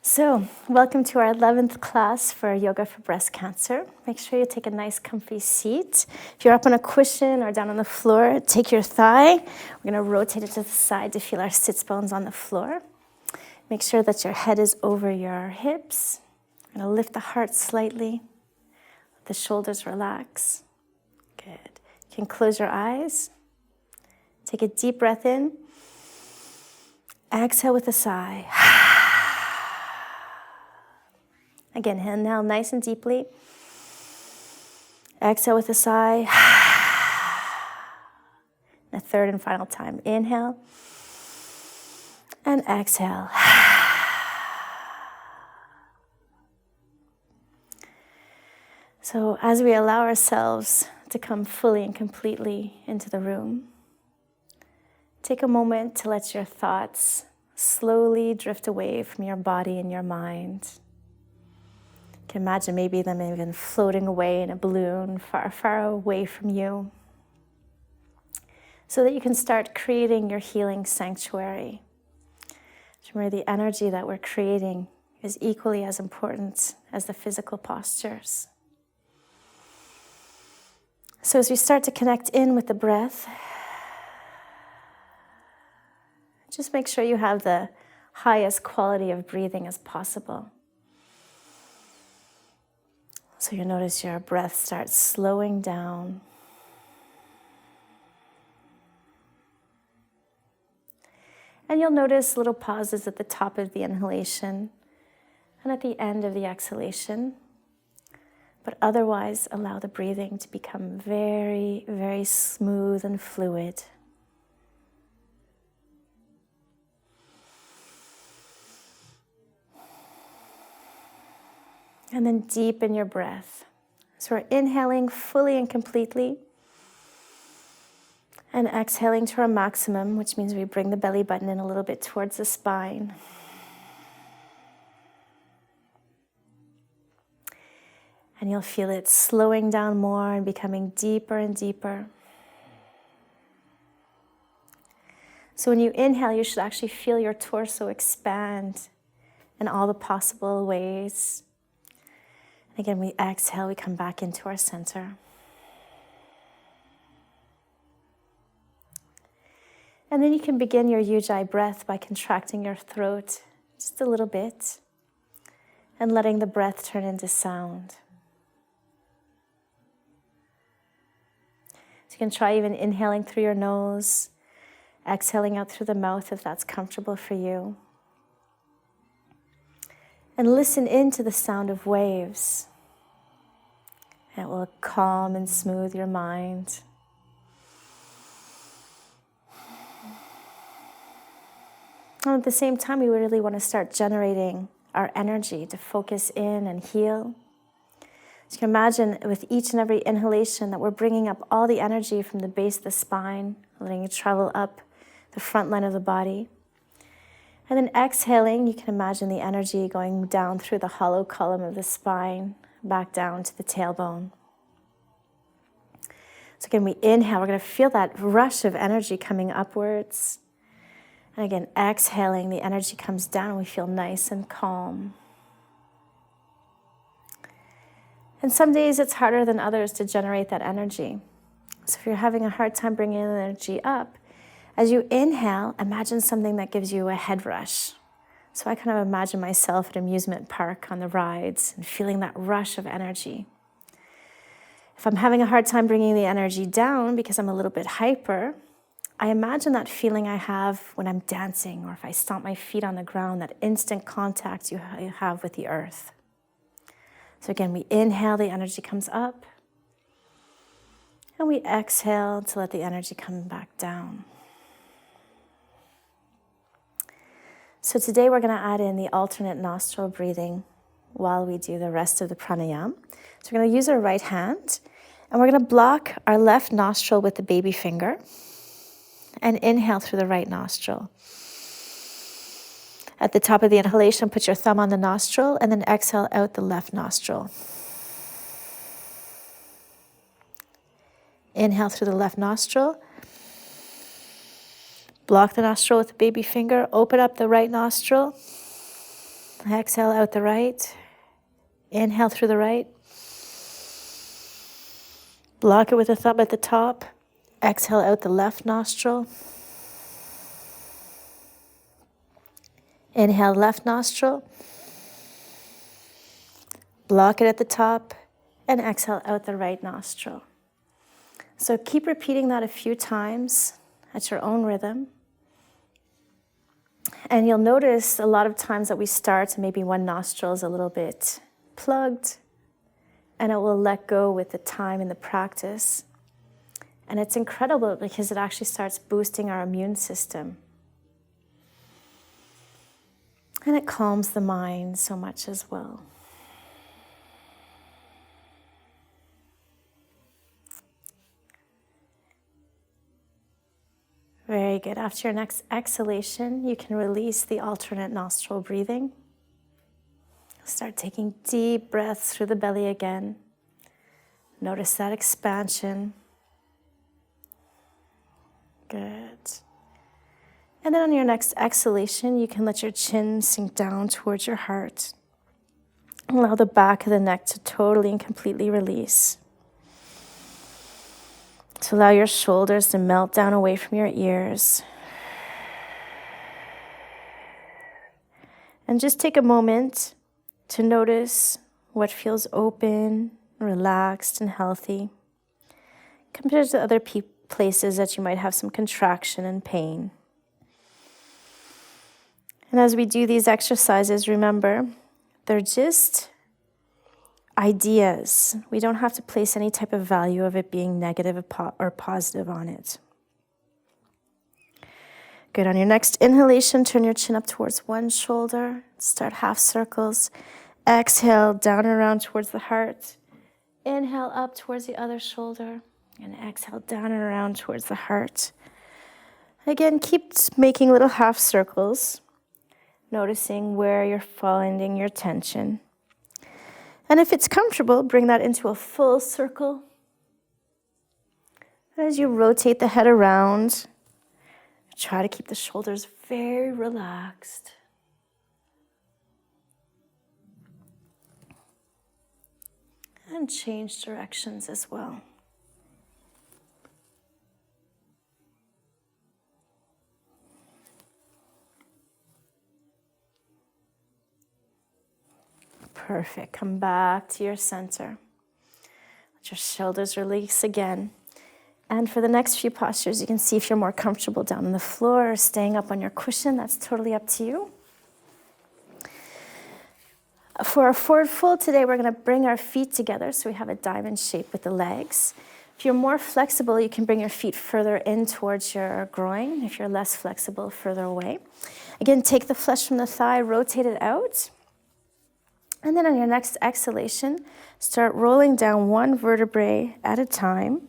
So, welcome to our 11th class for Yoga for Breast Cancer. Make sure you take a nice comfy seat. If you're up on a cushion or down on the floor, take your thigh. We're going to rotate it to the side to feel our sits bones on the floor. Make sure that your head is over your hips. I'm going to lift the heart slightly. Let the shoulders relax. Good. You can close your eyes. Take a deep breath in. Exhale with a sigh. Again, inhale nice and deeply. Exhale with a sigh. And a third and final time. Inhale. And exhale. So as we allow ourselves to come fully and completely into the room, take a moment to let your thoughts slowly drift away from your body and your mind. You can imagine maybe them even floating away in a balloon far, far away from you, so that you can start creating your healing sanctuary. Remember, the energy that we're creating is equally as important as the physical postures. So as we start to connect in with the breath, just make sure you have the highest quality of breathing as possible. So you notice your breath starts slowing down. And you'll notice little pauses at the top of the inhalation and at the end of the exhalation. But otherwise, allow the breathing to become very, very smooth and fluid. And then deepen your breath. So we're inhaling fully and completely. And exhaling to our maximum, which means we bring the belly button in a little bit towards the spine. And you'll feel it slowing down more and becoming deeper and deeper. So when you inhale, you should actually feel your torso expand in all the possible ways. Again, we exhale, we come back into our center. And then you can begin your Ujjayi breath by contracting your throat just a little bit and letting the breath turn into sound. So you can try even inhaling through your nose, exhaling out through the mouth if that's comfortable for you. And listen into the sound of waves. It will calm and smooth your mind. And at the same time, we really want to start generating our energy to focus in and heal. So you can imagine with each and every inhalation that we're bringing up all the energy from the base of the spine, letting it travel up the front line of the body. And then exhaling, you can imagine the energy going down through the hollow column of the spine, back down to the tailbone. So again, we inhale, we're going to feel that rush of energy coming upwards. And again, exhaling, the energy comes down and we feel nice and calm. And some days it's harder than others to generate that energy. So if you're having a hard time bringing the energy up, as you inhale, imagine something that gives you a head rush. So I kind of imagine myself at an amusement park on the rides and feeling that rush of energy. If I'm having a hard time bringing the energy down because I'm a little bit hyper, I imagine that feeling I have when I'm dancing or if I stomp my feet on the ground, that instant contact you have with the earth. So again, we inhale, the energy comes up. And we exhale to let the energy come back down. So today we're going to add in the alternate nostril breathing while we do the rest of the pranayama. So we're going to use our right hand and we're going to block our left nostril with the baby finger and inhale through the right nostril. At the top of the inhalation, put your thumb on the nostril and then exhale out the left nostril. Inhale through the left nostril. Block the nostril with the baby finger. Open up the right nostril. Exhale out the right. Inhale through the right. Block it with a thumb at the top. Exhale out the left nostril. Inhale left nostril. Block it at the top. And exhale out the right nostril. So keep repeating that a few times at your own rhythm. And you'll notice a lot of times that we start, maybe one nostril is a little bit plugged, and it will let go with the time and the practice. And it's incredible because it actually starts boosting our immune system. And it calms the mind so much as well. Very good. After your next exhalation, you can release the alternate nostril breathing. Start taking deep breaths through the belly again. Notice that expansion. Good. And then on your next exhalation, you can let your chin sink down towards your heart. Allow the back of the neck to totally and completely release. To allow your shoulders to melt down away from your ears. And just take a moment to notice what feels open, relaxed, and healthy compared to other places that you might have some contraction and pain. And as we do these exercises, remember, they're just ideas. We don't have to place any type of value of it being negative or positive on it. Good. On your next inhalation, turn your chin up towards one shoulder. Start half circles. Exhale down and around towards the heart. Inhale up towards the other shoulder. And exhale down and around towards the heart. Again, keep making little half circles, noticing where you're finding your tension. And if it's comfortable, bring that into a full circle. As you rotate the head around, try to keep the shoulders very relaxed. And change directions as well. Perfect. Come back to your center. Let your shoulders release again. And for the next few postures, you can see if you're more comfortable down on the floor or staying up on your cushion. That's totally up to you. For our forward fold today, we're going to bring our feet together so we have a diamond shape with the legs. If you're more flexible, you can bring your feet further in towards your groin. If you're less flexible, further away. Again, take the flesh from the thigh, rotate it out. And then on your next exhalation, start rolling down one vertebrae at a time.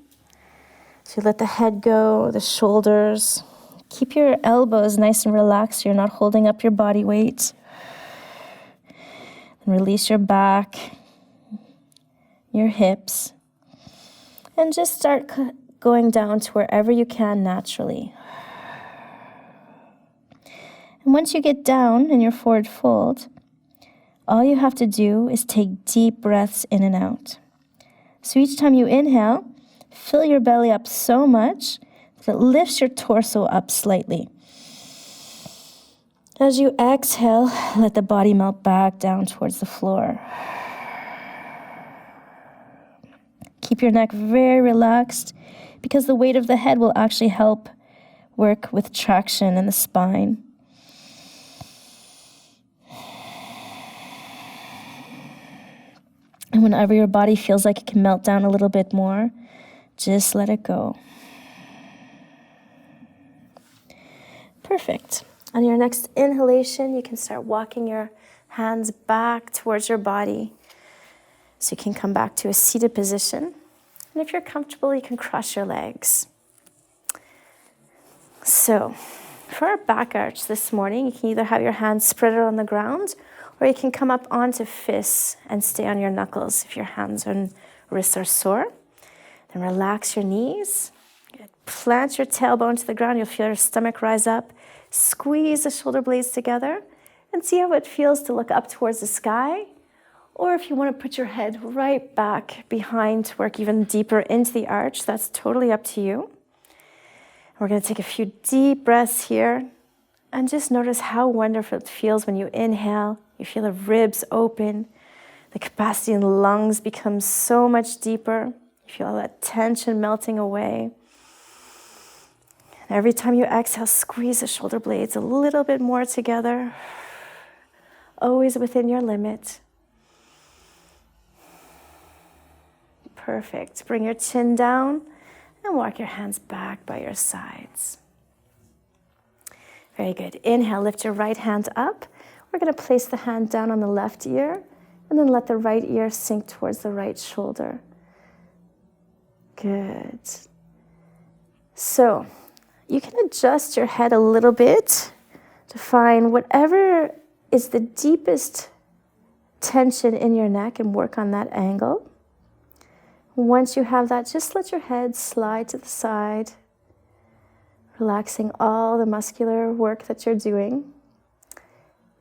So let the head go, the shoulders. Keep your elbows nice and relaxed so you're not holding up your body weight. And release your back, your hips. And just start going down to wherever you can naturally. And once you get down in your forward fold, all you have to do is take deep breaths in and out. So each time you inhale, fill your belly up so much that it lifts your torso up slightly. As you exhale, let the body melt back down towards the floor. Keep your neck very relaxed because the weight of the head will actually help work with traction in the spine. And whenever your body feels like it can melt down a little bit more, just let it go. Perfect. On your next inhalation, you can start walking your hands back towards your body. So you can come back to a seated position. And if you're comfortable, you can cross your legs. So for our back arch this morning, you can either have your hands spread out on the ground, or you can come up onto fists and stay on your knuckles if your hands and wrists are sore. Then relax your knees. Plant your tailbone to the ground. You'll feel your stomach rise up. Squeeze the shoulder blades together. And see how it feels to look up towards the sky. Or if you want to put your head right back behind to work even deeper into the arch, that's totally up to you. We're going to take a few deep breaths here and just notice how wonderful it feels when you inhale. You feel the ribs open. The capacity in the lungs becomes so much deeper. You feel all that tension melting away. And every time you exhale, squeeze the shoulder blades a little bit more together. Always within your limit. Perfect. Bring your chin down and walk your hands back by your sides. Very good. Inhale, lift your right hand up. We're going to place the hand down on the left ear and then let the right ear sink towards the right shoulder. Good. So you can adjust your head a little bit to find whatever is the deepest tension in your neck and work on that angle. Once you have that, just let your head slide to the side, relaxing all the muscular work that you're doing.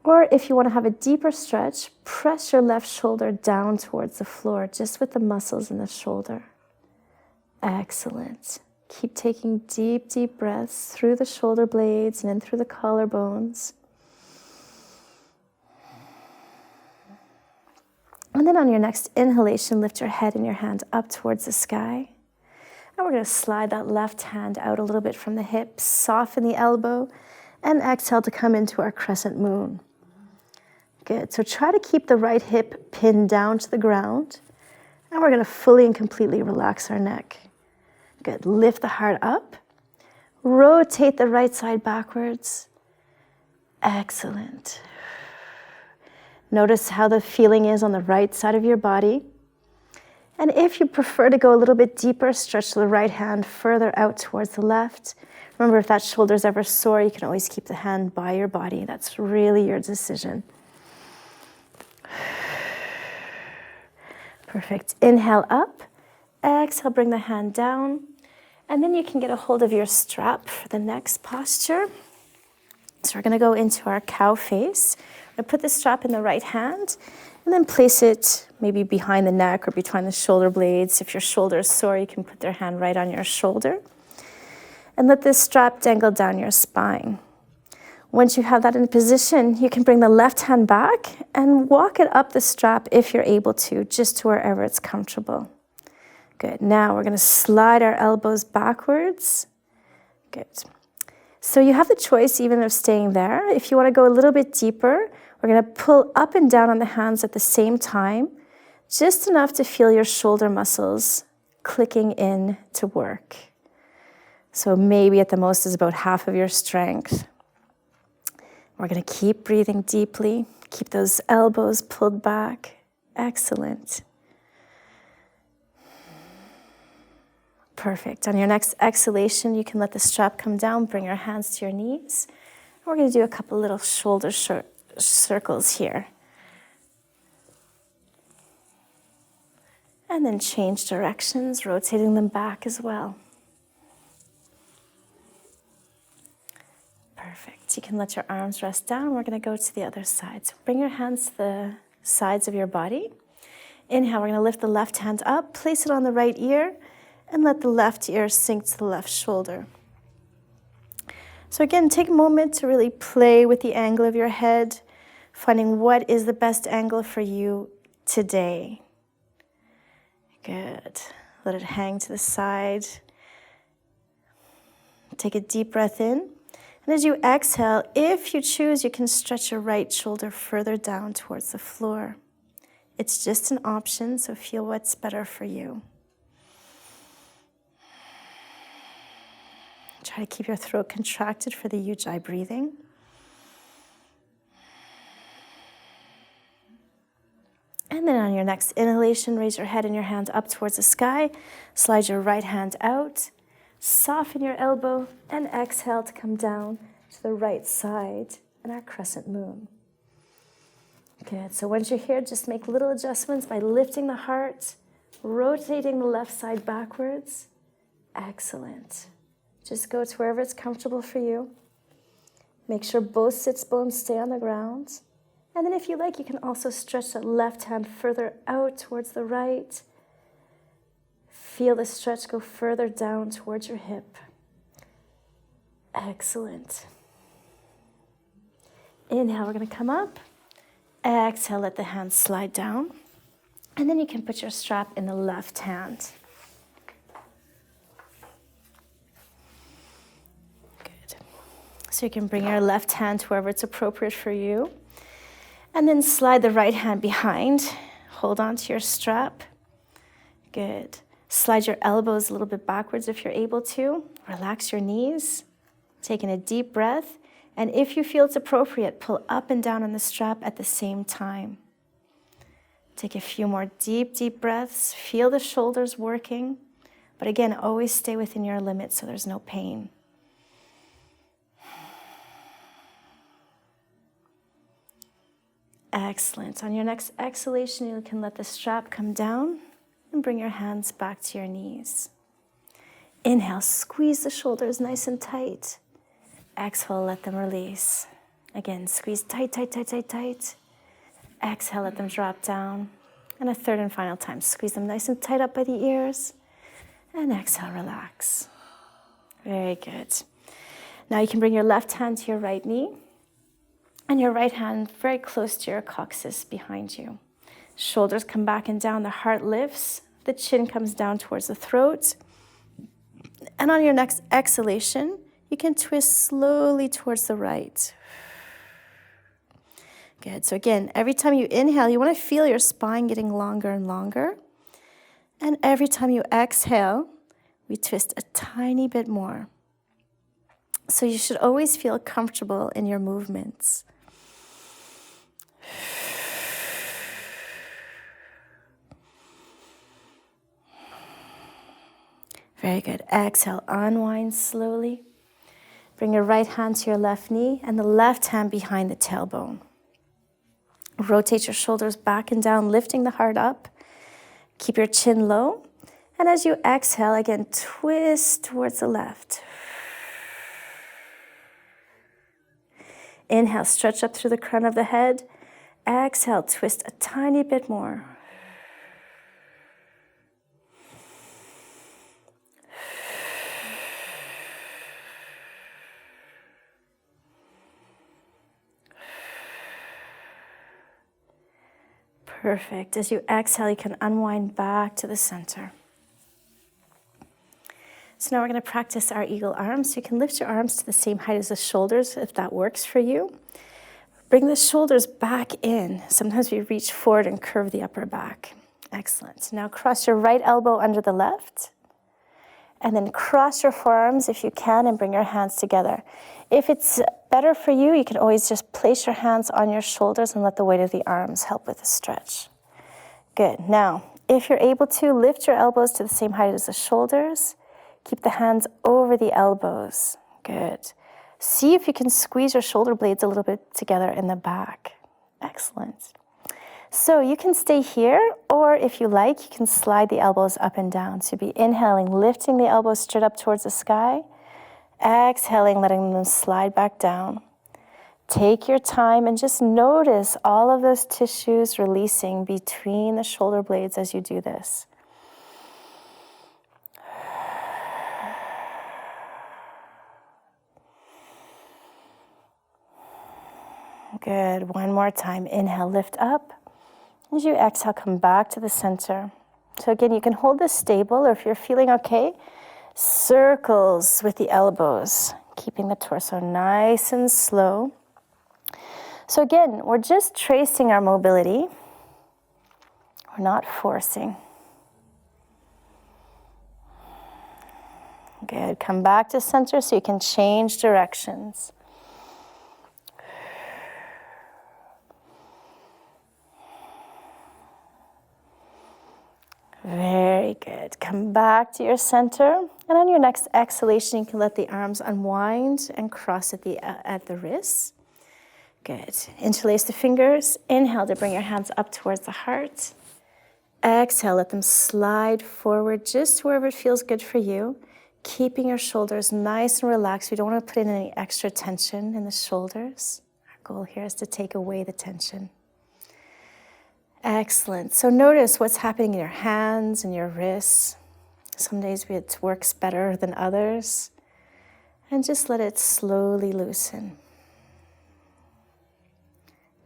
Or if you want to have a deeper stretch, press your left shoulder down towards the floor, just with the muscles in the shoulder. Excellent. Keep taking deep, deep breaths through the shoulder blades and in through the collarbones. And then on your next inhalation, lift your head and your hand up towards the sky. And we're going to slide that left hand out a little bit from the hips, soften the elbow, and exhale to come into our crescent moon. Good. So try to keep the right hip pinned down to the ground. And we're going to fully and completely relax our neck. Good. Lift the heart up. Rotate the right side backwards. Excellent. Notice how the feeling is on the right side of your body. And if you prefer to go a little bit deeper, stretch the right hand further out towards the left. Remember, if that shoulder's ever sore, you can always keep the hand by your body. That's really your decision. Perfect. Inhale up. Exhale, bring the hand down. And then you can get a hold of your strap for the next posture. So we're going to go into our cow face. We're going to put the strap in the right hand and then place it maybe behind the neck or between the shoulder blades. If your shoulder is sore, you can put their hand right on your shoulder. And let this strap dangle down your spine. Once you have that in position, you can bring the left hand back and walk it up the strap if you're able to, just to wherever it's comfortable. Good. Now we're going to slide our elbows backwards. Good. So you have the choice even of staying there. If you want to go a little bit deeper, we're going to pull up and down on the hands at the same time, just enough to feel your shoulder muscles clicking in to work. So maybe at the most is about half of your strength. We're going to keep breathing deeply. Keep those elbows pulled back. Excellent. Perfect. On your next exhalation, you can let the strap come down, bring your hands to your knees. We're going to do a couple little shoulder circles here. And then change directions, rotating them back as well. Perfect. You can let your arms rest down. We're going to go to the other side. So bring your hands to the sides of your body. Inhale, we're going to lift the left hand up, place it on the right ear, and let the left ear sink to the left shoulder. So again, take a moment to really play with the angle of your head, finding what is the best angle for you today. Good. Let it hang to the side. Take a deep breath in. And as you exhale, if you choose, you can stretch your right shoulder further down towards the floor. It's just an option, so feel what's better for you. Try to keep your throat contracted for the ujjayi breathing. And then on your next inhalation, raise your head and your hand up towards the sky. Slide your right hand out. Soften your elbow and exhale to come down to the right side in our crescent moon. Good. So once you're here, just make little adjustments by lifting the heart, rotating the left side backwards. Excellent. Just go to wherever it's comfortable for you. Make sure both sits bones stay on the ground. And then if you like, you can also stretch that left hand further out towards the right. Feel the stretch go further down towards your hip. Excellent. Inhale, we're going to come up. Exhale, let the hands slide down. And then you can put your strap in the left hand. Good. So you can bring your left hand to wherever it's appropriate for you. And then slide the right hand behind. Hold on to your strap. Good. Slide your elbows a little bit backwards if you're able to. Relax your knees. Taking a deep breath. And if you feel it's appropriate, pull up and down on the strap at the same time. Take a few more deep, deep breaths. Feel the shoulders working. But again, always stay within your limits so there's no pain. Excellent. On your next exhalation, you can let the strap come down and bring your hands back to your knees. Inhale, squeeze the shoulders nice and tight. Exhale, let them release. Again, squeeze tight, tight, tight, tight, tight. Exhale, let them drop down. And a third and final time, squeeze them nice and tight up by the ears. And exhale, relax. Very good. Now you can bring your left hand to your right knee. And your right hand very close to your coccyx behind you. Shoulders come back and down, the heart lifts. The chin comes down towards the throat. And on your next exhalation, you can twist slowly towards the right. Good. So again, every time you inhale, you want to feel your spine getting longer and longer. And every time you exhale, we twist a tiny bit more. So you should always feel comfortable in your movements. Very good. Exhale, unwind slowly. Bring your right hand to your left knee and the left hand behind the tailbone. Rotate your shoulders back and down, lifting the heart up. Keep your chin low. And as you exhale, again, twist towards the left. Inhale, stretch up through the crown of the head. Exhale, twist a tiny bit more. Perfect. As you exhale, you can unwind back to the center. So now we're going to practice our eagle arms. So you can lift your arms to the same height as the shoulders if that works for you. Bring the shoulders back in. Sometimes we reach forward and curve the upper back. Excellent. Now cross your right elbow under the left. And then cross your forearms if you can and bring your hands together. If it's better for you, you can always just place your hands on your shoulders and let the weight of the arms help with the stretch. Good. Now, if you're able to, lift your elbows to the same height as the shoulders. Keep the hands over the elbows. Good. See if you can squeeze your shoulder blades a little bit together in the back. Excellent. So you can stay here, or if you like, you can slide the elbows up and down. So be inhaling, lifting the elbows straight up towards the sky. Exhaling, letting them slide back down. Take your time and just notice all of those tissues releasing between the shoulder blades as you do this. Good. One more time. Inhale, lift up. As you exhale, come back to the center. So again, you can hold this stable, or if you're feeling okay, circles with the elbows, keeping the torso nice and slow. So again, we're just tracing our mobility. We're not forcing. Good. Come back to center so you can change directions. Very good. Come back to your center. And on your next exhalation, you can let the arms unwind and cross at the wrists. Good. Interlace the fingers. Inhale to bring your hands up towards the heart. Exhale, let them slide forward just wherever it feels good for you. Keeping your shoulders nice and relaxed. We don't want to put in any extra tension in the shoulders. Our goal here is to take away the tension. Excellent. So notice what's happening in your hands and your wrists. Some days it works better than others. And just let it slowly loosen.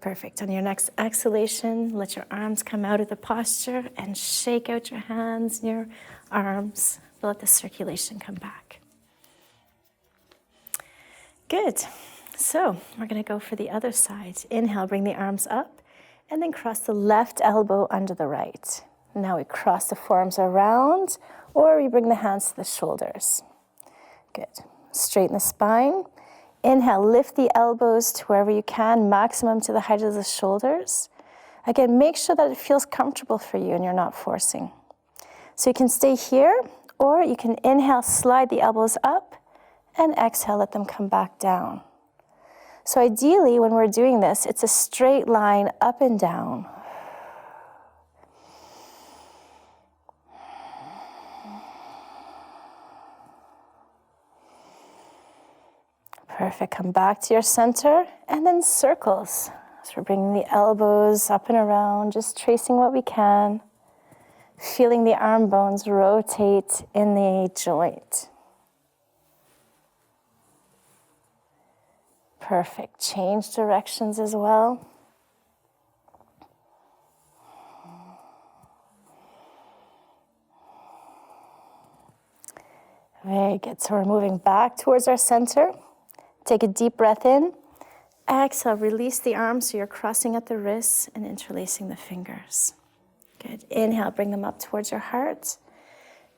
Perfect. On your next exhalation, let your arms come out of the posture and shake out your hands and your arms. Let the circulation come back. Good. So we're going to go for the other side. Inhale, bring the arms up, and then cross the left elbow under the right. Now we cross the forearms around, or we bring the hands to the shoulders. Good. Straighten the spine. Inhale, lift the elbows to wherever you can, maximum to the height of the shoulders. Again, make sure that it feels comfortable for you and you're not forcing. So you can stay here, or you can inhale, slide the elbows up, and exhale, let them come back down. So ideally, when we're doing this, it's a straight line up and down. Perfect. Come back to your center, and then circles. So we're bringing the elbows up and around, just tracing what we can. Feeling the arm bones rotate in the joint. Perfect. Change directions as well. Very good. So we're moving back towards our center. Take a deep breath in. Exhale, release the arms so you're crossing at the wrists and interlacing the fingers. Good. Inhale, bring them up towards your heart.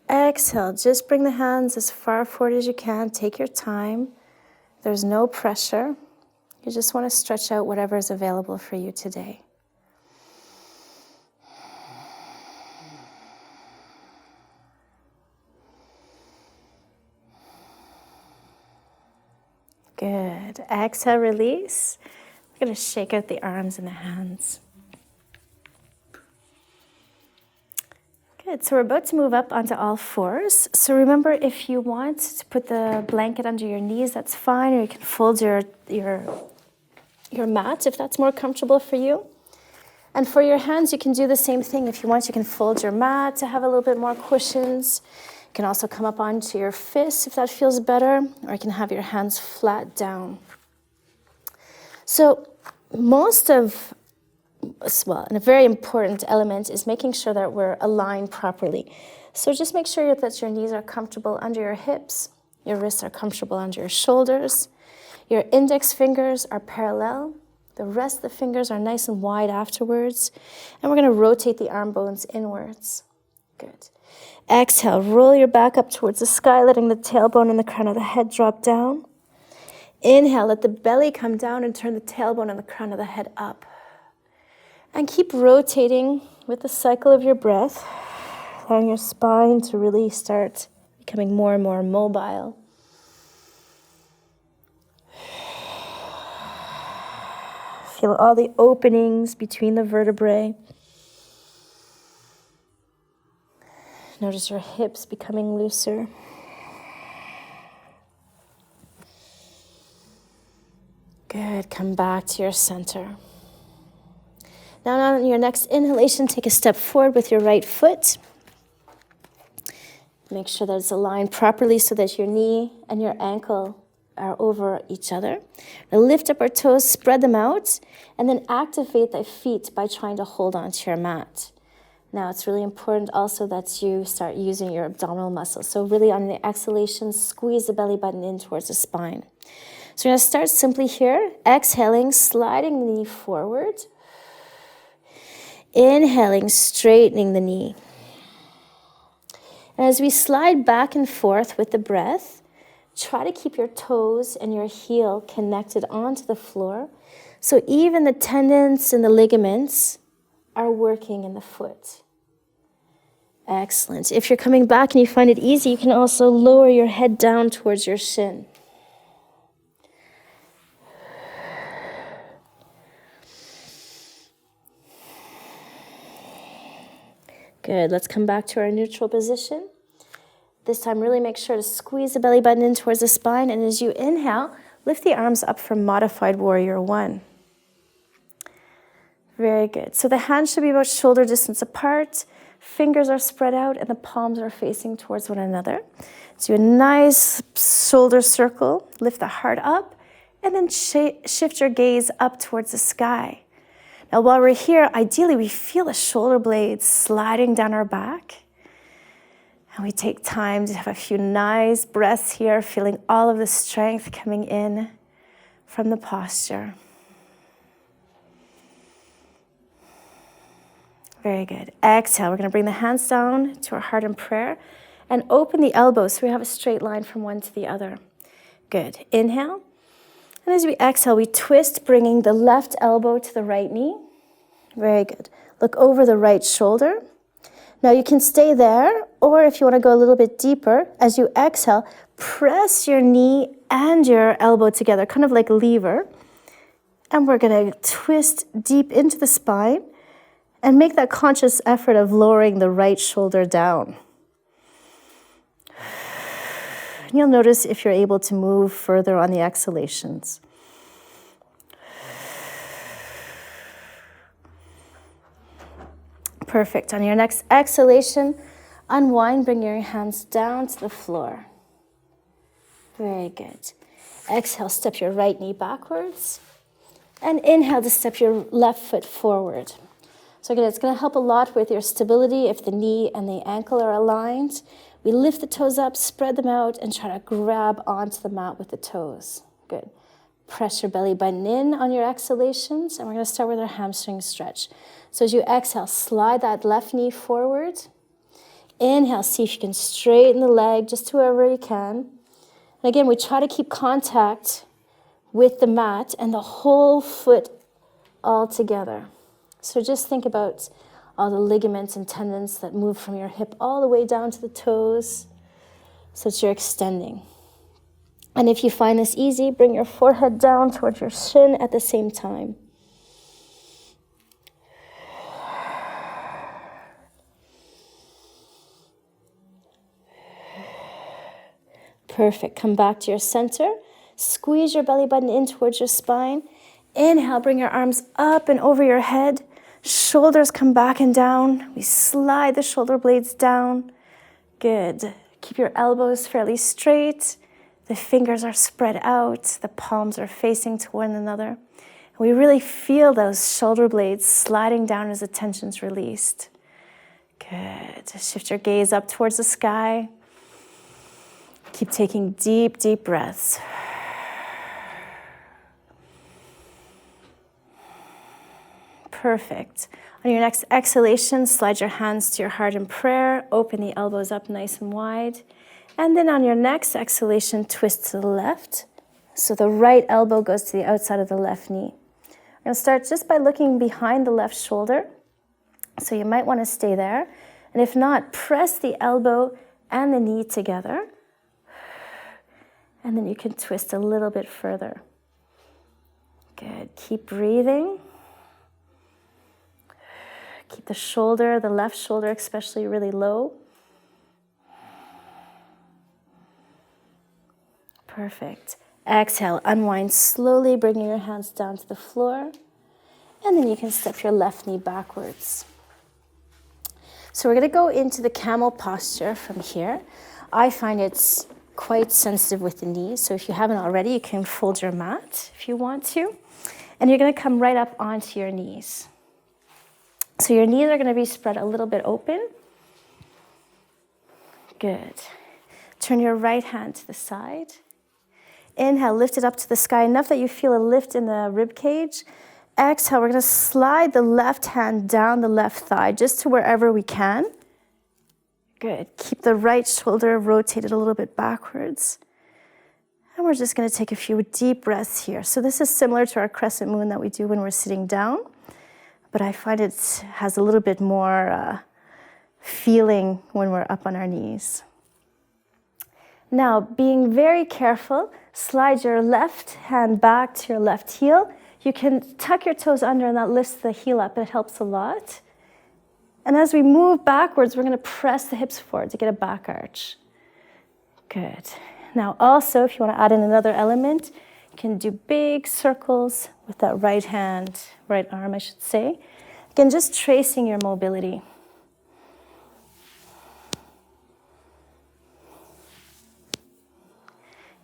Exhale, just bring the hands as far forward as you can. Take your time. There's no pressure. You just want to stretch out whatever is available for you today. Good. Exhale, release. We're going to shake out the arms and the hands. Good. So we're about to move up onto all fours. So remember, if you want to put the blanket under your knees, that's fine, or you can fold your mat if that's more comfortable for you. And for your hands, you can do the same thing. If you want, you can fold your mat to have a little bit more cushions. You can also come up onto your fists if that feels better, or you can have your hands flat down. So and a very important element is making sure that we're aligned properly. So just make sure that your knees are comfortable under your hips, your wrists are comfortable under your shoulders, your index fingers are parallel, the rest of the fingers are nice and wide afterwards, and we're going to rotate the arm bones inwards. Good. Exhale, roll your back up towards the sky, letting the tailbone and the crown of the head drop down. Inhale, let the belly come down and turn the tailbone and the crown of the head up. And keep rotating with the cycle of your breath, allowing your spine to really start becoming more and more mobile. Feel all the openings between the vertebrae. Notice your hips becoming looser. Good. Come back to your center. Now on your next inhalation, take a step forward with your right foot. Make sure that it's aligned properly so that your knee and your ankle are over each other. Now lift up our toes, spread them out, and then activate the feet by trying to hold onto your mat. Now it's really important also that you start using your abdominal muscles. So really on the exhalation, squeeze the belly button in towards the spine. So we're going to start simply here, exhaling, sliding the knee forward. Inhaling, straightening the knee. And as we slide back and forth with the breath, try to keep your toes and your heel connected onto the floor. So even the tendons and the ligaments are working in the foot. Excellent. If you're coming back and you find it easy, you can also lower your head down towards your shin. Good. Let's come back to our neutral position. This time, really make sure to squeeze the belly button in towards the spine. And as you inhale, lift the arms up for modified warrior one. Very good. So the hands should be about shoulder distance apart. Fingers are spread out and the palms are facing towards one another. So a nice shoulder circle. Lift the heart up and then shift your gaze up towards the sky. Now while we're here, ideally we feel the shoulder blades sliding down our back. And we take time to have a few nice breaths here, feeling all of the strength coming in from the posture. Very good. Exhale. We're going to bring the hands down to our heart in prayer and open the elbows so we have a straight line from one to the other. Good. Inhale. And as we exhale, we twist, bringing the left elbow to the right knee. Very good. Look over the right shoulder. Now you can stay there, or if you want to go a little bit deeper, as you exhale, press your knee and your elbow together, kind of like a lever. And we're going to twist deep into the spine and make that conscious effort of lowering the right shoulder down. And you'll notice if you're able to move further on the exhalations. Perfect. On your next exhalation, unwind, bring your hands down to the floor. Very good. Exhale, step your right knee backwards. And inhale to step your left foot forward. So again, it's going to help a lot with your stability if the knee and the ankle are aligned. We lift the toes up, spread them out, and try to grab onto the mat with the toes. Good. Press your belly button in on your exhalations, and we're going to start with our hamstring stretch. So as you exhale, slide that left knee forward. Inhale, see if you can straighten the leg just to wherever you can. And again, we try to keep contact with the mat and the whole foot all together. So just think about all the ligaments and tendons that move from your hip all the way down to the toes, so that you're extending. And if you find this easy, bring your forehead down towards your shin at the same time. Perfect. Come back to your center. Squeeze your belly button in towards your spine. Inhale, bring your arms up and over your head. Shoulders come back and down. We slide the shoulder blades down. Good. Keep your elbows fairly straight. The fingers are spread out. The palms are facing to one another. And we really feel those shoulder blades sliding down as the tension's released. Good. Shift your gaze up towards the sky. Keep taking deep, deep breaths. Perfect. On your next exhalation, slide your hands to your heart in prayer. Open the elbows up nice and wide. And then on your next exhalation, twist to the left. So the right elbow goes to the outside of the left knee. I'm going to start just by looking behind the left shoulder. So you might want to stay there. And if not, press the elbow and the knee together. And then you can twist a little bit further. Good. Keep breathing. Keep the shoulder, the left shoulder especially, really low. Perfect. Exhale, unwind slowly, bringing your hands down to the floor. And then you can step your left knee backwards. So we're going to go into the camel posture from here. I find it's quite sensitive with the knees. So if you haven't already, you can fold your mat if you want to. And you're going to come right up onto your knees. So your knees are going to be spread a little bit open. Good. Turn your right hand to the side. Inhale, lift it up to the sky, enough that you feel a lift in the rib cage. Exhale, we're going to slide the left hand down the left thigh, just to wherever we can. Good. Keep the right shoulder rotated a little bit backwards. And we're just going to take a few deep breaths here. So this is similar to our crescent moon that we do when we're sitting down. But I find it has a little bit more feeling when we're up on our knees. Now, being very careful, slide your left hand back to your left heel. You can tuck your toes under and that lifts the heel up. It helps a lot. And as we move backwards, we're going to press the hips forward to get a back arch. Good. Now also, if you want to add in another element, you can do big circles with that right hand, right arm, I should say. Again, just tracing your mobility.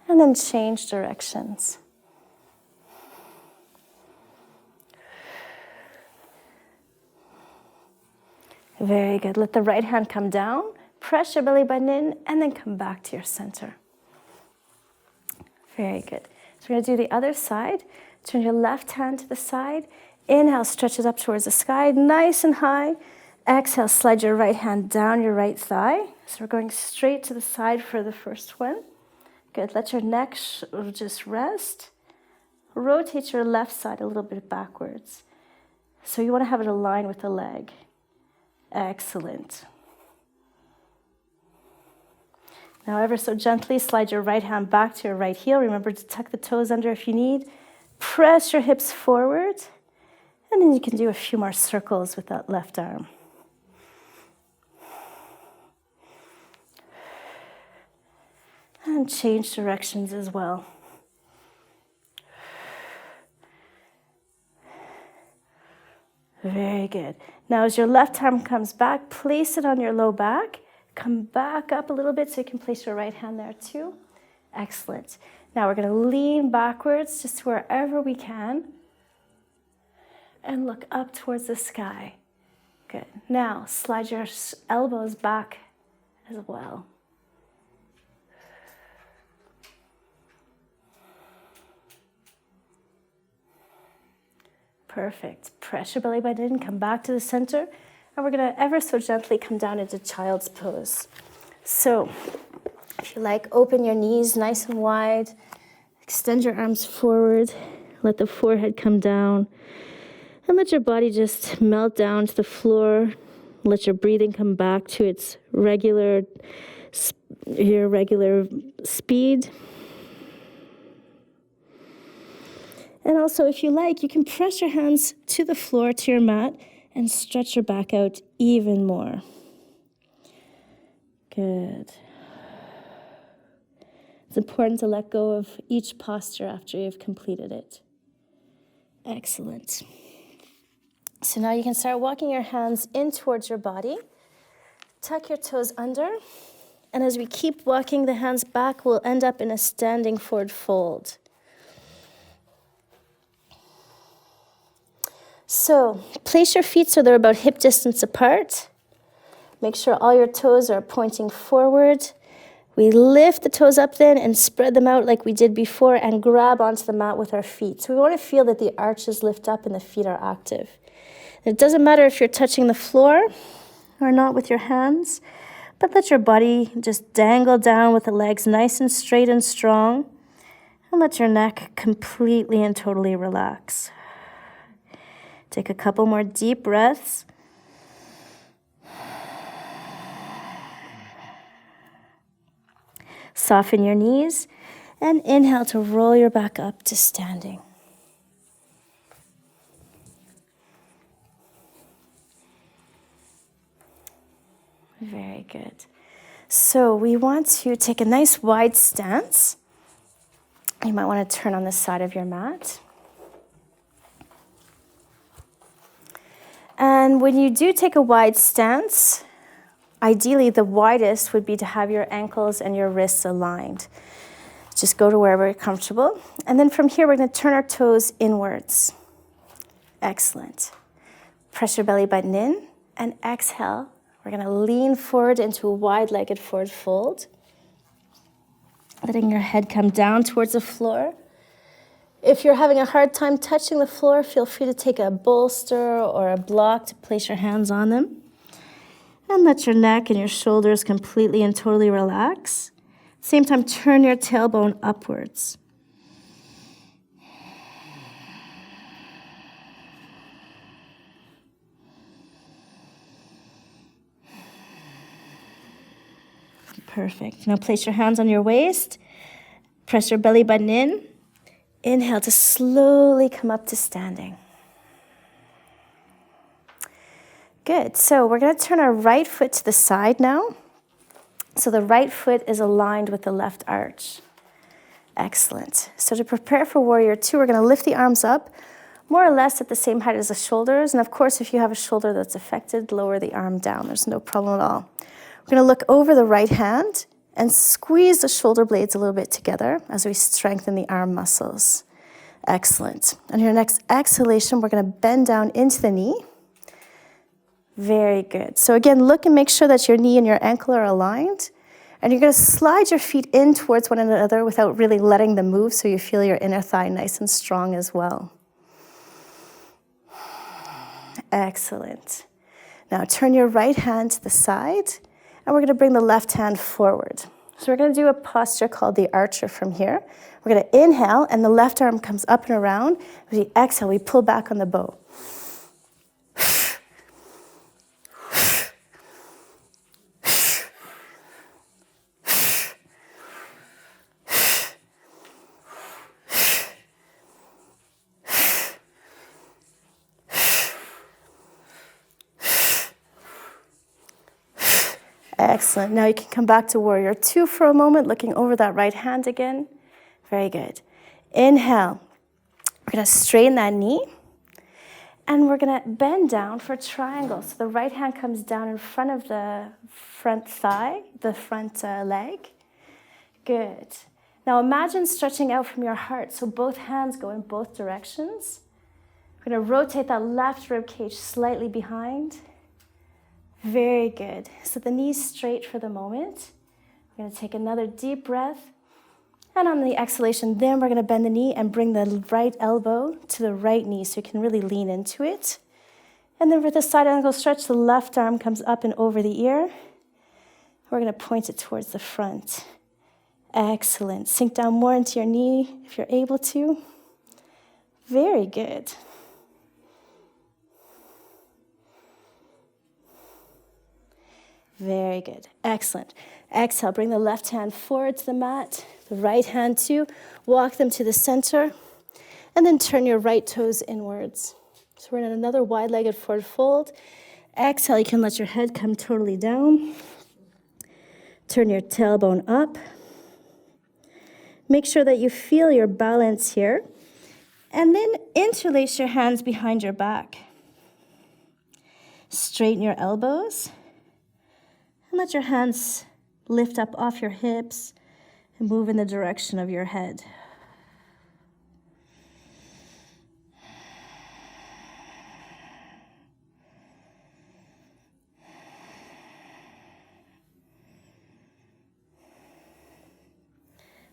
And then change directions. Very good. Let the right hand come down, press your belly button in, and then come back to your center. Very good. So we're going to do the other side. Turn your left hand to the side. Inhale, stretch it up towards the sky, nice and high. Exhale, slide your right hand down your right thigh. So we're going straight to the side for the first one. Good. Let your neck just rest. Rotate your left side a little bit backwards. So you want to have it aligned with the leg. Excellent. Now ever so gently slide your right hand back to your right heel. Remember to tuck the toes under if you need. Press your hips forward. And then you can do a few more circles with that left arm. And change directions as well. Very good. Now as your left arm comes back, place it on your low back. Come back up a little bit so you can place your right hand there too. Excellent. Now we're going to lean backwards just wherever we can. And look up towards the sky. Good. Now slide your elbows back as well. Perfect. Press your belly button in, come back to the center. And we're going to ever so gently come down into child's pose. So if you like, open your knees nice and wide. Extend your arms forward. Let the forehead come down. And let your body just melt down to the floor. Let your breathing come back to its regular speed. And also, if you like, you can press your hands to the floor, to your mat, and stretch your back out even more. Good. It's important to let go of each posture after you've completed it. Excellent. So now you can start walking your hands in towards your body. Tuck your toes under. And as we keep walking the hands back, we'll end up in a standing forward fold. So place your feet so they're about hip distance apart. Make sure all your toes are pointing forward. We lift the toes up then and spread them out like we did before and grab onto the mat with our feet. So we want to feel that the arches lift up and the feet are active. And it doesn't matter if you're touching the floor or not with your hands, but let your body just dangle down with the legs nice and straight and strong. And let your neck completely and totally relax. Take a couple more deep breaths. Soften your knees and inhale to roll your back up to standing. Very good. So we want to take a nice wide stance. You might want to turn on the side of your mat. And when you do take a wide stance, ideally the widest would be to have your ankles and your wrists aligned. Just go to wherever you're comfortable. And then from here, we're going to turn our toes inwards. Excellent. Press your belly button in and exhale. We're going to lean forward into a wide-legged forward fold. Letting your head come down towards the floor. If you're having a hard time touching the floor, feel free to take a bolster or a block to place your hands on them. And let your neck and your shoulders completely and totally relax. Same time, turn your tailbone upwards. Perfect. Now place your hands on your waist. Press your belly button in. Inhale to slowly come up to standing. Good. So we're going to turn our right foot to the side now. So the right foot is aligned with the left arch. Excellent. So to prepare for warrior two, we're going to lift the arms up more or less at the same height as the shoulders. And of course, if you have a shoulder that's affected, lower the arm down. There's no problem at all. We're going to look over the right hand and squeeze the shoulder blades a little bit together as we strengthen the arm muscles. Excellent. On your next exhalation, we're going to bend down into the knee. Very good. So again, look and make sure that your knee and your ankle are aligned. And you're going to slide your feet in towards one another without really letting them move, so you feel your inner thigh nice and strong as well. Excellent. Now turn your right hand to the side, and we're going to bring the left hand forward. So we're going to do a posture called the archer from here. We're going to inhale, and the left arm comes up and around. As we exhale, we pull back on the bow. Excellent. Now you can come back to warrior two for a moment, looking over that right hand again. Very good. Inhale. We're going to straighten that knee. And we're going to bend down for triangle. So the right hand comes down in front of the front thigh, the front leg. Good. Now imagine stretching out from your heart. So both hands go in both directions. We're going to rotate that left rib cage slightly behind. Very good. So the knees straight for the moment. We're going to take another deep breath. And on the exhalation, then we're going to bend the knee and bring the right elbow to the right knee so you can really lean into it. And then with the side angle stretch, the left arm comes up and over the ear. We're going to point it towards the front. Excellent. Sink down more into your knee if you're able to. Very good. Very good. Excellent. Exhale, bring the left hand forward to the mat, the right hand too. Walk them to the center, and then turn your right toes inwards. So we're in another wide-legged forward fold. Exhale, you can let your head come totally down. Turn your tailbone up. Make sure that you feel your balance here. And then interlace your hands behind your back. Straighten your elbows. And let your hands lift up off your hips and move in the direction of your head.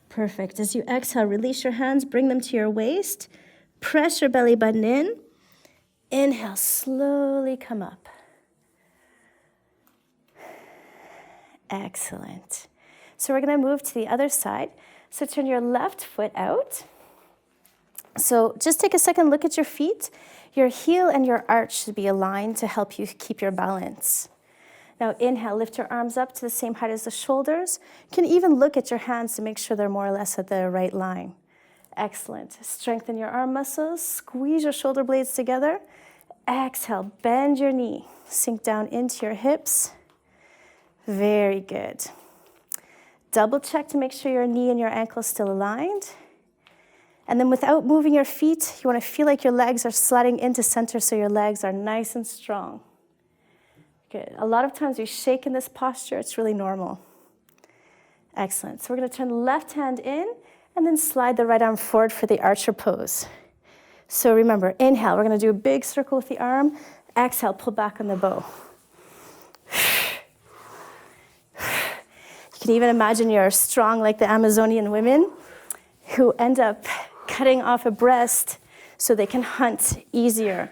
Perfect. As you exhale, release your hands, bring them to your waist. Press your belly button in. Inhale, slowly come up. Excellent. So we're going to move to the other side. So turn your left foot out. So just take a second, look at your feet. Your heel and your arch should be aligned to help you keep your balance. Now inhale, lift your arms up to the same height as the shoulders. You can even look at your hands to make sure they're more or less at the right line. Excellent. Strengthen your arm muscles. Squeeze your shoulder blades together. Exhale, bend your knee. Sink down into your hips. Very good. Double check to make sure your knee and your ankle is still aligned. And then without moving your feet, you want to feel like your legs are sliding into center so your legs are nice and strong. Good. A lot of times we shake in this posture. It's really normal. Excellent. So we're going to turn the left hand in and then slide the right arm forward for the archer pose. So remember, inhale, we're going to do a big circle with the arm. Exhale, pull back on the bow. You can even imagine you're strong like the Amazonian women who end up cutting off a breast so they can hunt easier.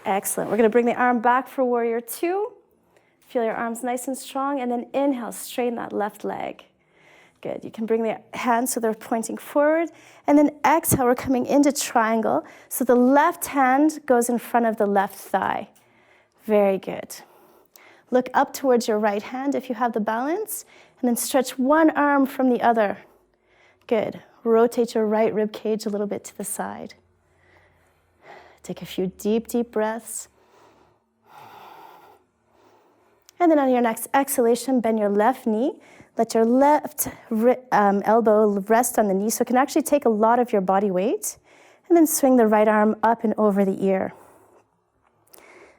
Excellent. We're going to bring the arm back for warrior two. Feel your arms nice and strong, and then inhale, straighten that left leg. Good. You can bring the hands so they're pointing forward. And then exhale, we're coming into triangle. So the left hand goes in front of the left thigh. Very good. Look up towards your right hand if you have the balance. And then stretch one arm from the other. Good. Rotate your right rib cage a little bit to the side. Take a few deep, deep breaths. And then on your next exhalation, bend your left knee. Let your left elbow rest on the knee so it can actually take a lot of your body weight. And then swing the right arm up and over the ear.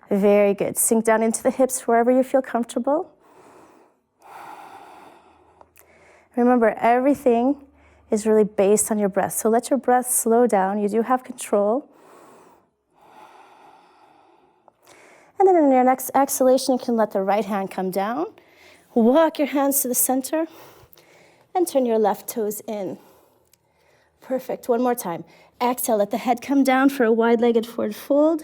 Very good. Sink down into the hips wherever you feel comfortable. Remember, everything is really based on your breath. So let your breath slow down. You do have control. And then in your next exhalation, you can let the right hand come down. Walk your hands to the center and turn your left toes in. Perfect. One more time. Exhale, let the head come down for a wide-legged forward fold.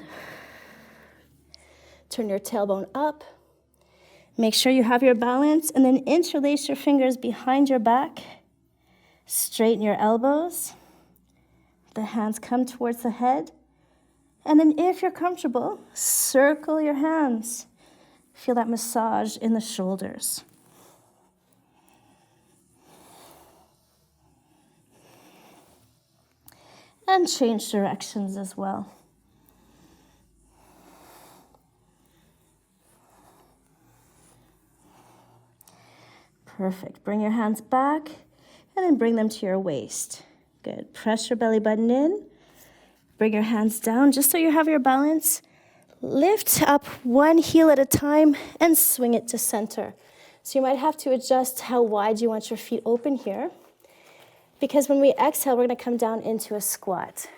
Turn your tailbone up. Make sure you have your balance, and then interlace your fingers behind your back. Straighten your elbows. The hands come towards the head. And then if you're comfortable, circle your hands. Feel that massage in the shoulders. And change directions as well. Perfect. Bring your hands back and then bring them to your waist. Good. Press your belly button in. Bring your hands down just so you have your balance. Lift up one heel at a time and swing it to center. So you might have to adjust how wide you want your feet open here, because when we exhale, we're going to come down into a squat.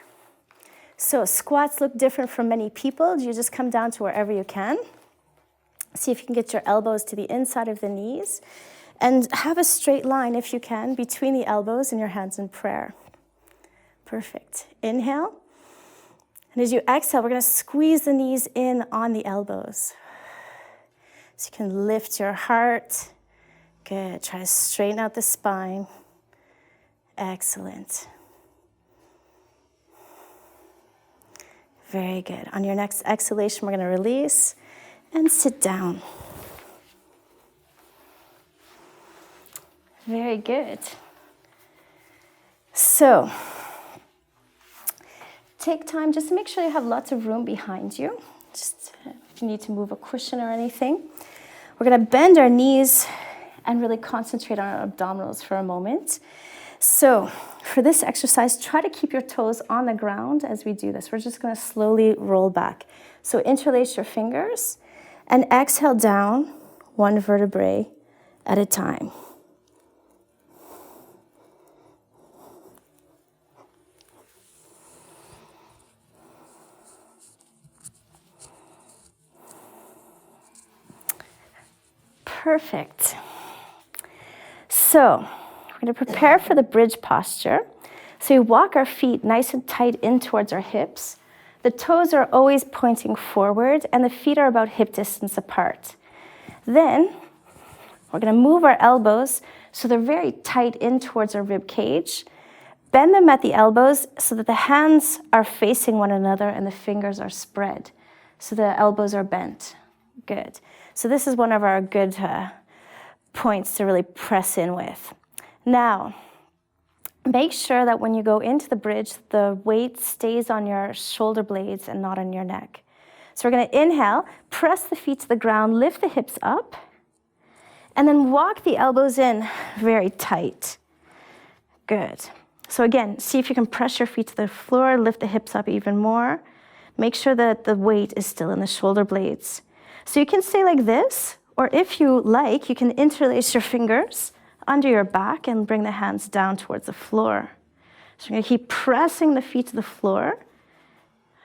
So squats look different for many people. You just come down to wherever you can. See if you can get your elbows to the inside of the knees and have a straight line, if you can, between the elbows and your hands in prayer. Perfect. Inhale. And as you exhale, we're going to squeeze the knees in on the elbows. So you can lift your heart. Good. Try to straighten out the spine. Excellent. Very good. On your next exhalation, we're going to release and sit down. Very good. So, take time just to make sure you have lots of room behind you. Just if you need to move a cushion or anything. We're going to bend our knees and really concentrate on our abdominals for a moment. So for this exercise, try to keep your toes on the ground as we do this. We're just going to slowly roll back. So interlace your fingers and exhale down one vertebrae at a time. Perfect. So we're going to prepare for the bridge posture. So we walk our feet nice and tight in towards our hips. The toes are always pointing forward and the feet are about hip distance apart. Then we're going to move our elbows so they're very tight in towards our rib cage. Bend them at the elbows so that the hands are facing one another and the fingers are spread. So the elbows are bent. Good. So this is one of our good points to really press in with. Now, make sure that when you go into the bridge, the weight stays on your shoulder blades and not on your neck. So we're going to inhale, press the feet to the ground, lift the hips up, and then walk the elbows in very tight. Good. So again, see if you can press your feet to the floor, lift the hips up even more. Make sure that the weight is still in the shoulder blades. So you can stay like this, or if you like, you can interlace your fingers under your back and bring the hands down towards the floor. So we're going to keep pressing the feet to the floor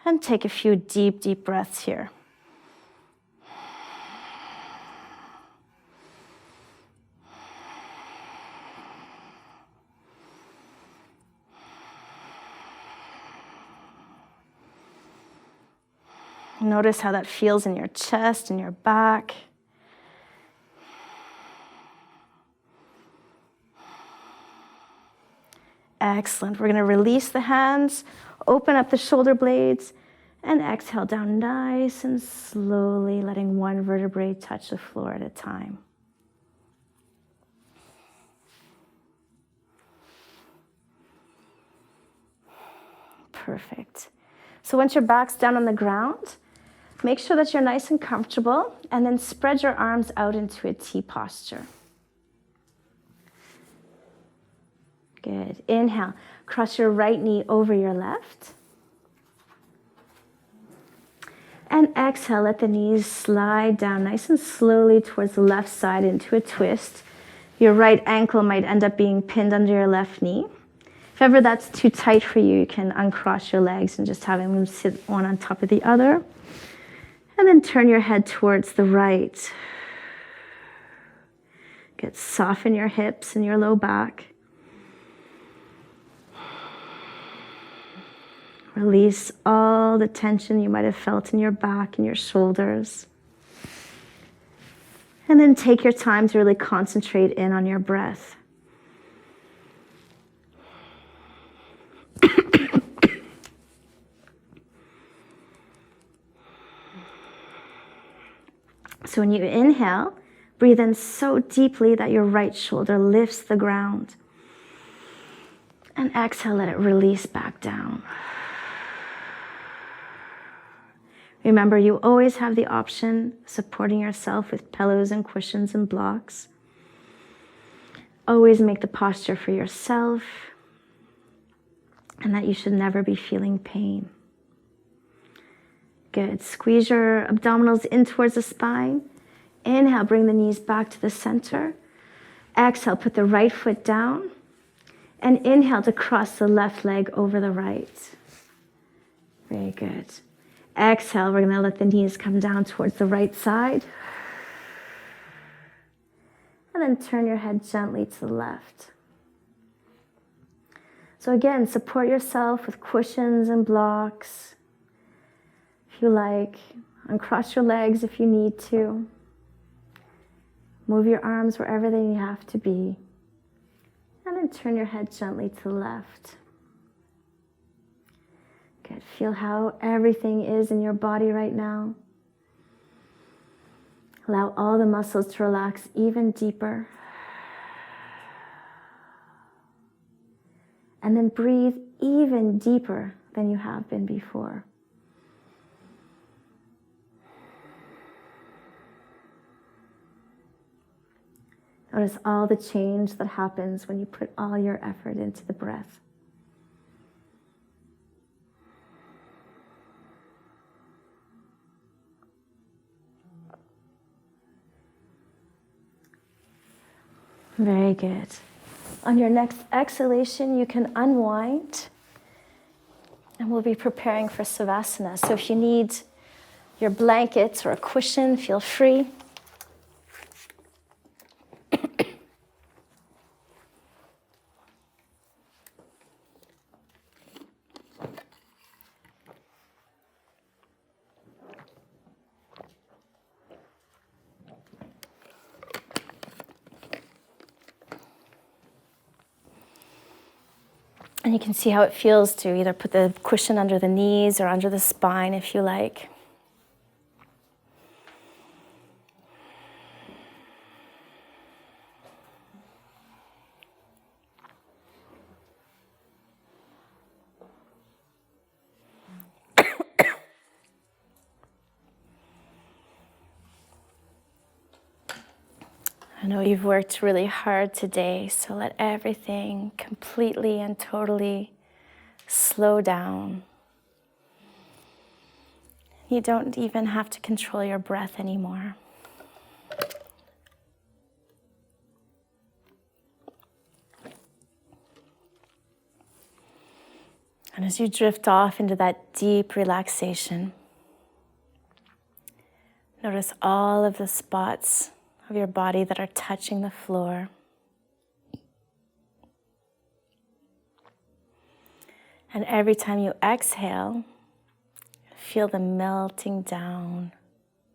and take a few deep, deep breaths here. Notice how that feels in your chest and your back. Excellent. We're going to release the hands, open up the shoulder blades, and exhale down nice and slowly, letting one vertebrae touch the floor at a time. Perfect. So once your back's down on the ground, make sure that you're nice and comfortable, and then spread your arms out into a T posture. Good. Inhale. Cross your right knee over your left. And exhale, let the knees slide down nice and slowly towards the left side into a twist. Your right ankle might end up being pinned under your left knee. If ever that's too tight for you, you can uncross your legs and just have them sit one on top of the other. And then turn your head towards the right. Good. Soften your hips and your low back. Release all the tension you might have felt in your back and your shoulders. And then take your time to really concentrate in on your breath. So when you inhale, breathe in so deeply that your right shoulder lifts the ground. And exhale, let it release back down. Remember, you always have the option of supporting yourself with pillows and cushions and blocks. Always make the posture for yourself, and that you should never be feeling pain. Good. Squeeze your abdominals in towards the spine. Inhale, bring the knees back to the center. Exhale, put the right foot down. And inhale to cross the left leg over the right. Very good. Exhale, we're going to let the knees come down towards the right side. And then turn your head gently to the left. So again, support yourself with cushions and blocks. If you like, uncross your legs if you need to. Move your arms wherever they have to be. And then turn your head gently to the left. Good. Feel how everything is in your body right now. Allow all the muscles to relax even deeper. And then breathe even deeper than you have been before. Notice all the change that happens when you put all your effort into the breath. Very good. On your next exhalation, you can unwind, and we'll be preparing for Savasana. So if you need your blankets or a cushion, feel free. And you can see how it feels to either put the cushion under the knees or under the spine if you like. I know you've worked really hard today, so let everything completely and totally slow down. You don't even have to control your breath anymore. And as you drift off into that deep relaxation, notice all of the spots of your body that are touching the floor. And every time you exhale, feel them melting down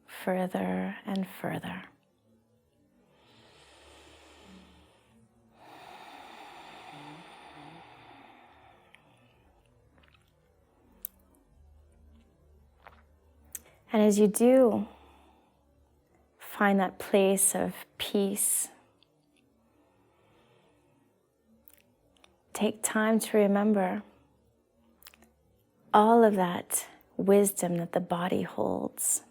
further and further. And as you do, find that place of peace. Take time to remember all of that wisdom that the body holds.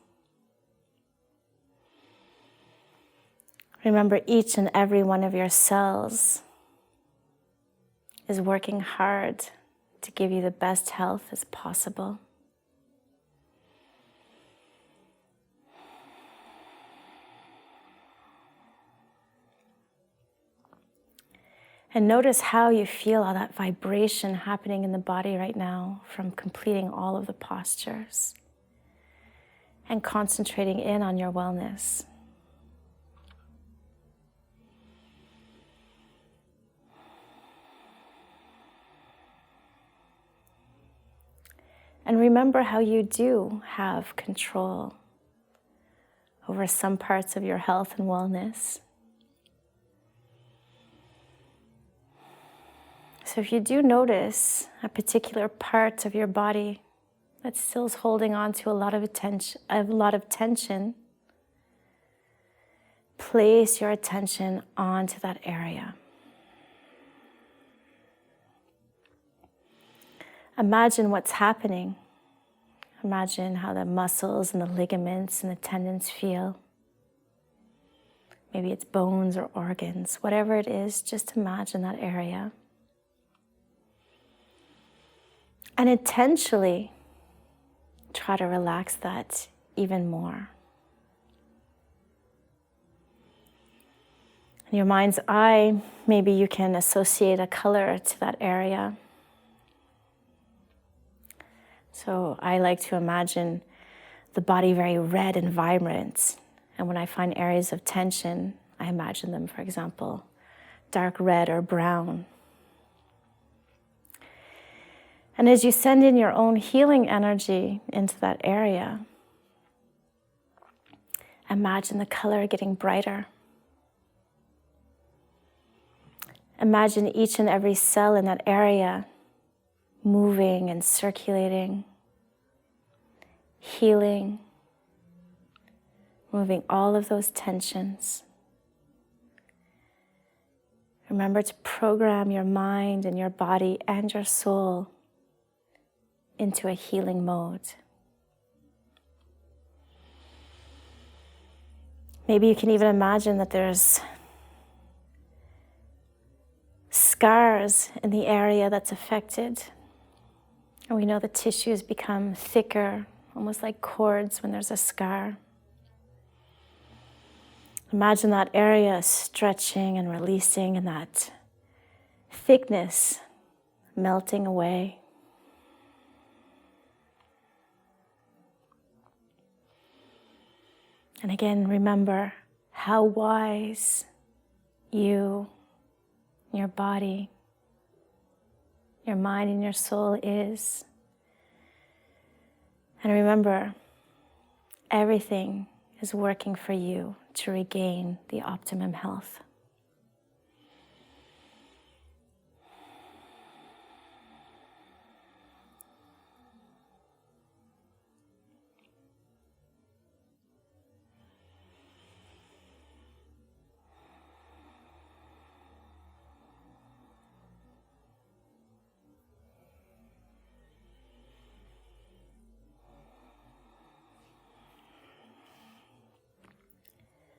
Remember, each and every one of your cells is working hard to give you the best health as possible. And notice how you feel all that vibration happening in the body right now from completing all of the postures and concentrating in on your wellness. And remember how you do have control over some parts of your health and wellness. So if you do notice a particular part of your body that still is holding on to a lot of tension, place your attention onto that area. Imagine what's happening. Imagine how the muscles and the ligaments and the tendons feel. Maybe it's bones or organs. Whatever it is, just imagine that area. And intentionally try to relax that even more. In your mind's eye, maybe you can associate a color to that area. So I like to imagine the body very red and vibrant. And when I find areas of tension, I imagine them, for example, dark red or brown. And as you send in your own healing energy into that area, imagine the color getting brighter. Imagine each and every cell in that area moving and circulating, healing, moving all of those tensions. Remember to program your mind and your body and your soul into a healing mode. Maybe you can even imagine that there's scars in the area that's affected. And we know the tissues become thicker, almost like cords when there's a scar. Imagine that area stretching and releasing and that thickness melting away. And again, remember how wise you, your body, your mind and your soul is. And remember, everything is working for you to regain the optimum health.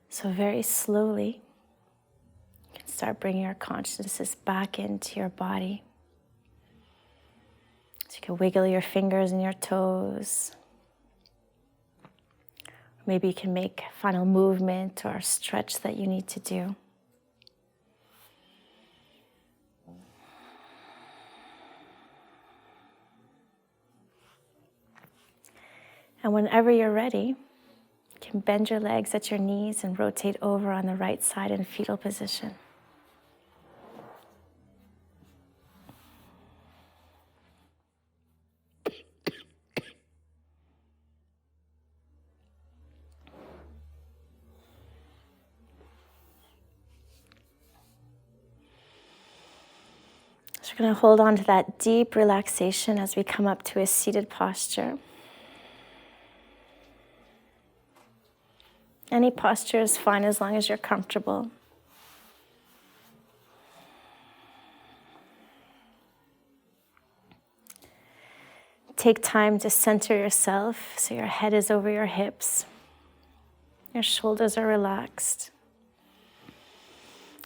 So very slowly, you can start bringing your consciousness back into your body. So you can wiggle your fingers and your toes. Maybe you can make final movement or stretch that you need to do. And whenever you're ready, you can bend your legs at your knees and rotate over on the right side in fetal position. So we're going to hold on to that deep relaxation as we come up to a seated posture. Any posture is fine as long as you're comfortable. take time to center yourself so your head is over your hips. Your shoulders are relaxed.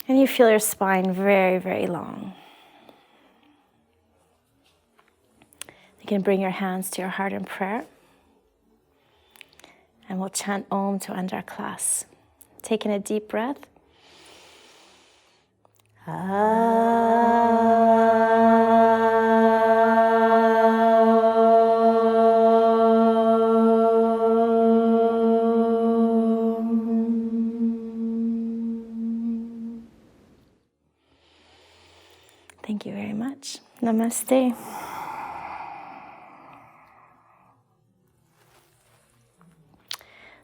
And you feel your spine very, very long. You can bring your hands to your heart in prayer. And we'll chant Om to end our class. Taking a deep breath. Thank you very much. Namaste.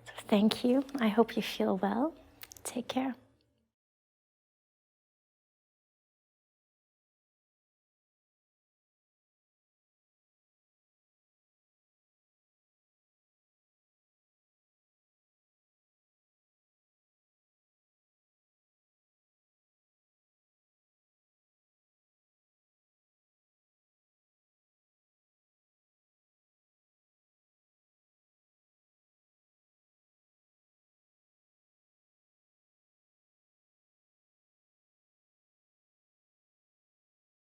So thank you. I hope you feel well. Take care.